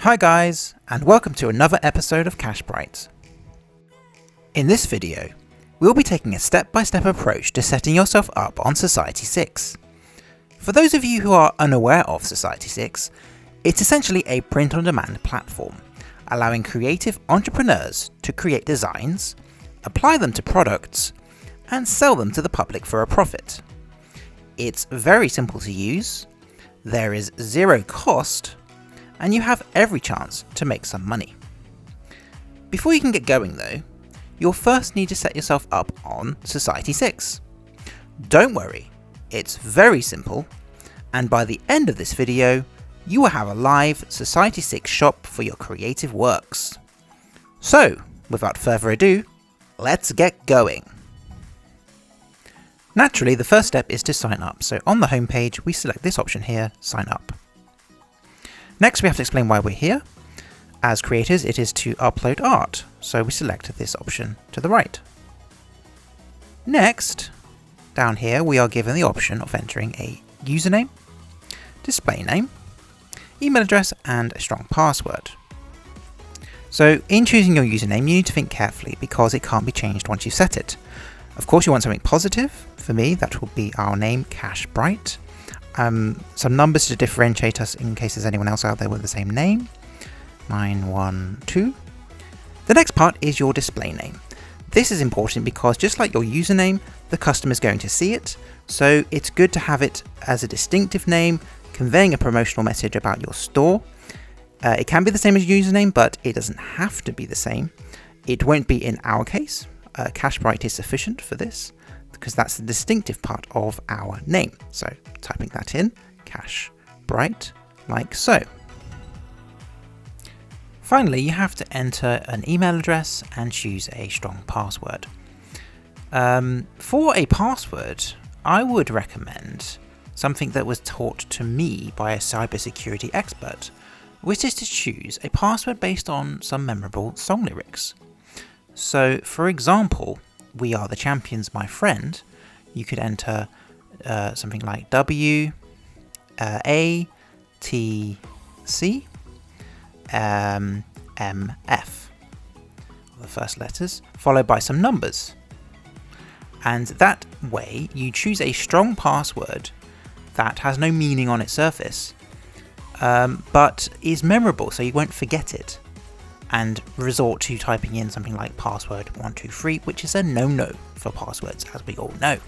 Hi guys, and welcome to another episode of Cash Bright. In this video, we'll be taking a step-by-step approach to setting yourself up on Society6. For those of you who are unaware of Society6, it's essentially a print-on-demand platform, allowing creative entrepreneurs to create designs, apply them to products, and sell them to the public for a profit. It's very simple to use, there is zero cost, and you have every chance to make some money. Before you can get going though, you'll first need to set yourself up on Society6. Don't worry, it's very simple, and by the end of this video, you will have a live Society6 shop for your creative works. So, without further ado, let's get going. Naturally, the first step is to sign up, so on the homepage we select this option here, sign up. Next we have to explain why we're here. As creators, it is to upload art, so we select this option to the right. Next, down here we are given the option of entering a username, display name, email address and a strong password. So in choosing your username you need to think carefully because it can't be changed once you've set it. Of course you want something positive. For me that will be our name, Cash Bright. Some numbers to differentiate us in case there's anyone else out there with the same name. 912. The next part is your display name. This is important because just like your username, the customer is going to see it, so it's good to have it as a distinctive name, conveying a promotional message about your store. It can be the same as your username, but it doesn't have to be the same. It won't be in our case. Cash Bright is sufficient for this, because that's the distinctive part of our name. So typing that in, Cash Bright, like so. Finally, you have to enter an email address and choose a strong password. For a password, I would recommend something that was taught to me by a cybersecurity expert, which is to choose a password based on some memorable song lyrics. So, for example, "We Are the Champions, My Friend," you could enter something like W, A, T, C, M, F, the first letters, followed by some numbers. And that way you choose a strong password that has no meaning on its surface, but is memorable so you won't forget it, and resort to typing in something like password 123, which is a no-no for passwords, as we all know.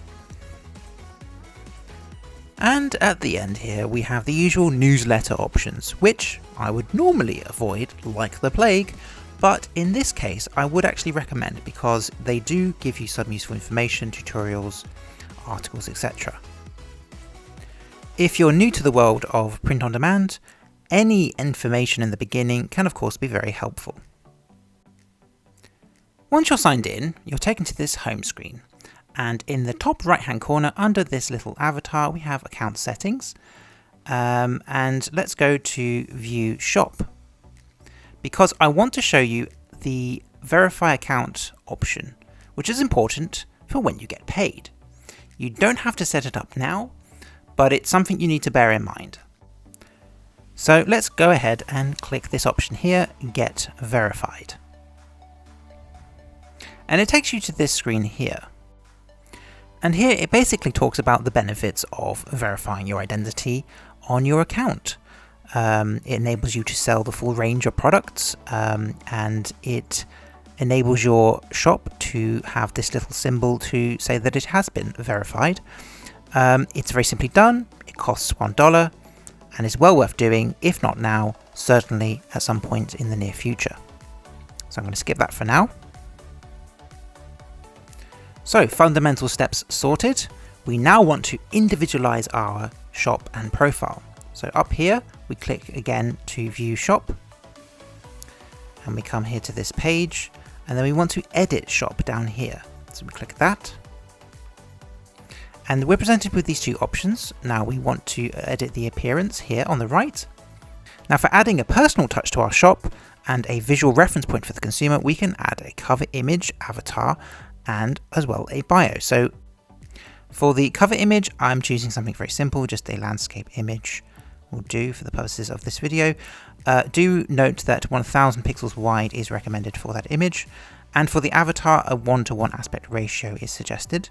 And at the end here we have the usual newsletter options, which I would normally avoid like the plague, but in this case I would actually recommend because they do give you some useful information, tutorials, articles, etc. If you're new to the world of print on demand, any information in the beginning can of course be very helpful. Once you're signed in, you're taken to this home screen, and in the top right hand corner under this little avatar we have account settings, and let's go to view shop, because I want to show you the verify account option, which is important for when you get paid. You don't have to set it up now, but it's something you need to bear in mind. So let's go ahead and click this option here, Get Verified. And it takes you to this screen here. And here it basically talks about the benefits of verifying your identity on your account. It enables you to sell the full range of products, and it enables your shop to have this little symbol to say that it has been verified. It's very simply done, it costs $1, and is well worth doing, if not now, certainly at some point in the near future. So I'm going to skip that for now. So fundamental steps sorted, we now want to individualize our shop and profile. So up here we click again to view shop, and we come here to this page, and then we want to edit shop down here. So we click that. And we're presented with these two options. Now we want to edit the appearance here on the right. Now for adding a personal touch to our shop and a visual reference point for the consumer, we can add a cover image, avatar, and as well a bio. So for the cover image, I'm choosing something very simple, just a landscape image will do for the purposes of this video. Do note that 1000 pixels wide is recommended for that image, and for the avatar a 1:1 aspect ratio is suggested.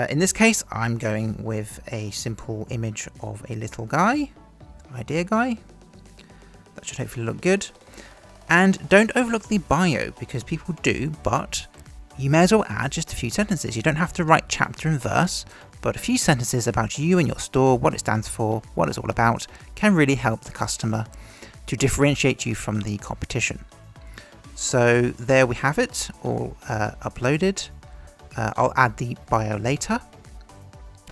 In this case I'm going with a simple image of a little guy, idea guy. That should hopefully look good. And don't overlook the bio, because people do, but you may as well add just a few sentences. You don't have to write chapter and verse, but a few sentences about you and your store, what it stands for, what it's all about, can really help the customer to differentiate you from the competition. So there we have it, all uploaded. I'll add the bio later,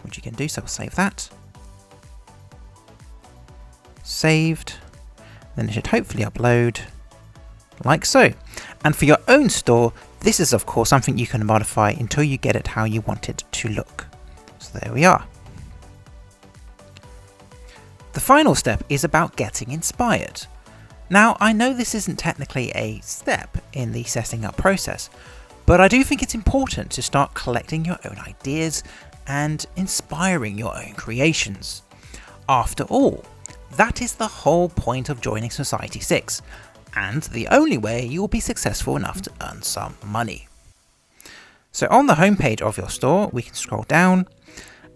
which you can do, so we'll save that. Saved. Then it should hopefully upload like so. And for your own store, this is of course something you can modify until you get it how you want it to look. So there we are. The final step is about getting inspired. Now I know this isn't technically a step in the setting up process, but I do think it's important to start collecting your own ideas and inspiring your own creations. After all, that is the whole point of joining Society6, and the only way you will be successful enough to earn some money. So on the homepage of your store, we can scroll down,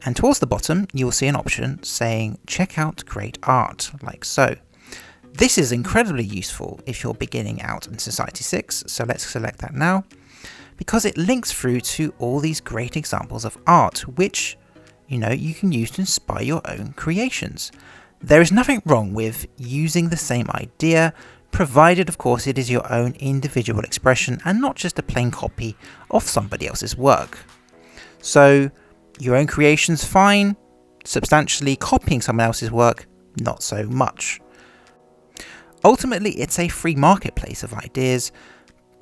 and towards the bottom you will see an option saying check out great art, like so. This is incredibly useful if you're beginning out in Society6, so let's select that now, because it links through to all these great examples of art, which you can use to inspire your own creations. There is nothing wrong with using the same idea, provided of course it is your own individual expression and not just a plain copy of somebody else's work. So your own creation's fine, substantially copying someone else's work, not so much. Ultimately it's a free marketplace of ideas,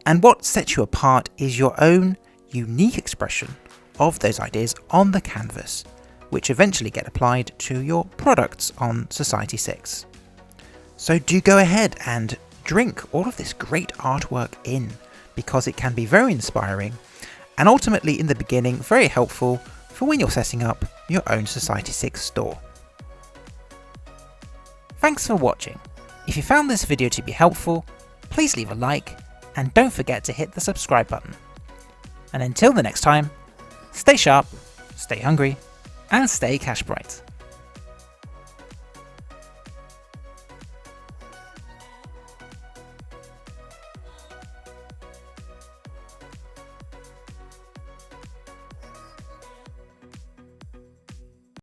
and what sets you apart is your own unique expression of those ideas on the canvas, which eventually get applied to your products on Society6. So do go ahead and drink all of this great artwork in, because it can be very inspiring and ultimately in the beginning very helpful for when you're setting up your own Society6 store. Thanks for watching. If you found this video to be helpful, please leave a like and don't forget to hit the subscribe button. And until the next time, stay sharp, stay hungry, and stay cash bright.